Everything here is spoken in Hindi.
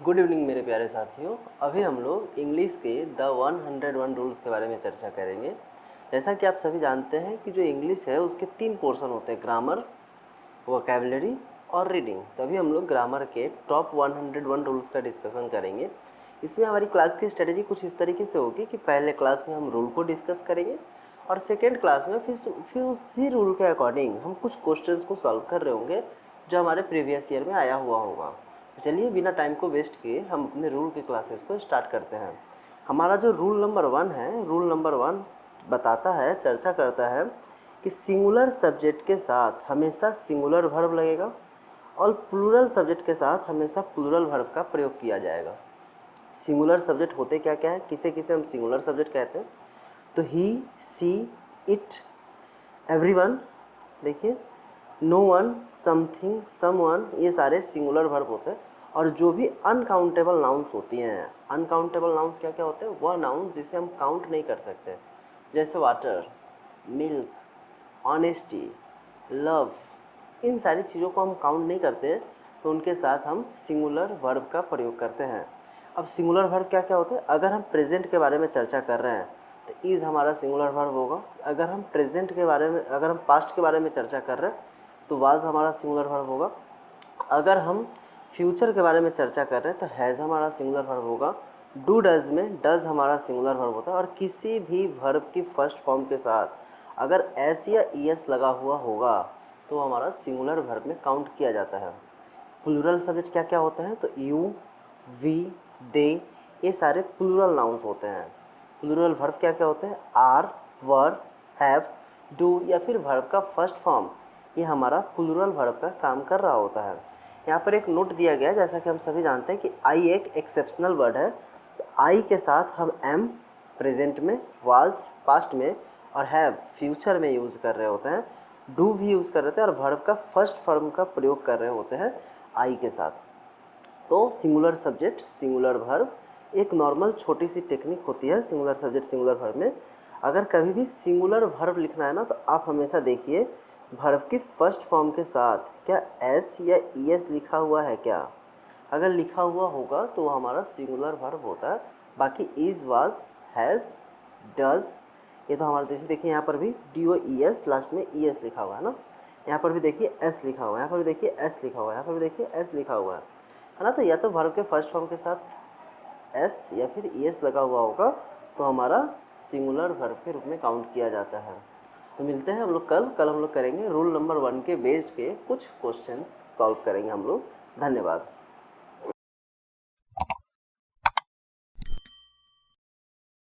गुड इवनिंग मेरे प्यारे साथियों। अभी हम लोग इंग्लिश के द 101 रूल्स के बारे में चर्चा करेंगे। जैसा कि आप सभी जानते हैं कि जो इंग्लिश है उसके 3 पोर्शन होते हैं, ग्रामर, वोकैबुलरी और रीडिंग। तभी हम लोग ग्रामर के टॉप 101 रूल्स का डिस्कशन करेंगे। इसमें हमारी क्लास की स्ट्रेटेजी कुछ इस तरीके से होगी कि पहले क्लास में हम रूल को डिस्कस करेंगे और सेकेंड क्लास में फिर उसी रूल के अकॉर्डिंग हम कुछ क्वेश्चंस को सॉल्व कर रहे होंगे जो हमारे प्रीवियस ईयर में आया हुआ होगा। तो चलिए बिना टाइम को वेस्ट किए हम अपने रूल के क्लासेस को स्टार्ट करते हैं। हमारा जो रूल नंबर 1 है, रूल नंबर 1 बताता है, चर्चा करता है कि सिंगुलर सब्जेक्ट के साथ हमेशा सिंगुलर वर्ब लगेगा और प्लूरल सब्जेक्ट के साथ हमेशा प्लूरल वर्ब का प्रयोग किया जाएगा। सिंगुलर सब्जेक्ट होते क्या क्या है, किसे किसे हम सिंगुलर सब्जेक्ट कहते हैं? तो ही, सी, इट, एवरीवन, देखिए, नो वन, समथिंग, समवन, ये सारे सिंगुलर वर्ब होते हैं। और जो भी अनकाउंटेबल नाउन्स होती हैं, अनकाउंटेबल नाउन्स क्या क्या होते हैं? वह नाउन्स जिसे हम काउंट नहीं कर सकते, जैसे वाटर, मिल्क, ऑनेस्टी, लव, इन सारी चीज़ों को हम काउंट नहीं करते, तो उनके साथ हम सिंगुलर वर्ब का प्रयोग करते हैं। अब सिंगुलर वर्ब क्या क्या होते हैं? अगर हम प्रेजेंट के बारे में चर्चा कर रहे हैं तो इज़ हमारा सिंगुलर वर्ब होगा। अगर हम प्रेजेंट के बारे में, अगर हम पास्ट के बारे में चर्चा कर रहे हैं तो वाज हमारा सिंगुलर वर्ब होगा। अगर हम फ्यूचर के बारे में चर्चा कर रहे हैं तो हैज़ हमारा सिंगुलर वर्ब होगा। डू डज में डज हमारा सिंगुलर वर्ब होता है। और किसी भी वर्ब की फर्स्ट फॉर्म के साथ अगर एस या ईएस लगा हुआ होगा तो हमारा सिंगुलर वर्ब में काउंट किया जाता है। प्लूरल सब्जेक्ट क्या क्या होते हैं? तो यू, वी, दे, ये सारे प्लूरल नाउन्स होते हैं। प्लूरल वर्ब क्या क्या होते हैं? आर, वर, हैव, डू या फिर वर्ब का फर्स्ट फॉर्म, ये हमारा प्लूरल वर्ब का काम कर रहा होता है। यहाँ पर एक नोट दिया गया है, जैसा कि हम सभी जानते हैं कि आई एक एक्सेप्शनल वर्ड है। तो आई के साथ हम एम प्रेजेंट में, वाज पास्ट में और हैव फ्यूचर में यूज़ कर रहे होते हैं। डू भी यूज़ कर रहे थे और वर्ब का फर्स्ट फॉर्म का प्रयोग कर रहे होते हैं आई के साथ। तो सिंगुलर सब्जेक्ट सिंगुलर वर्ब एक नॉर्मल छोटी सी टेक्निक होती है सिंगुलर सब्जेक्ट सिंगुलर वर्ब में। अगर कभी भी सिंगुलर वर्ब लिखना है ना, तो आप हमेशा देखिए वर्ब की फर्स्ट फॉर्म के साथ क्या एस या ईएस लिखा हुआ है क्या? अगर लिखा हुआ होगा तो वो हमारा सिंगुलर वर्ब होता है। बाकी इज़, वाज, हैज़, डज, ये तो हमारा जैसे देखिए यहाँ पर भी DOES लास्ट में ES लिखा हुआ है ना, यहाँ पर भी देखिए S लिखा हुआ है, यहाँ पर भी देखिए S लिखा हुआ है, यहाँ पर भी देखिए S लिखा हुआ है ना। तो या तो वर्ब के फर्स्ट फॉर्म के साथ S या फिर ES लगा हुआ होगा तो हमारा सिंगुलर वर्ब के रूप में काउंट किया जाता है। तो मिलते हैं हम लोग कल हम लोग करेंगे रूल नंबर 1 के बेस्ड के कुछ क्वेश्चंस सॉल्व करेंगे हम लोग। धन्यवाद।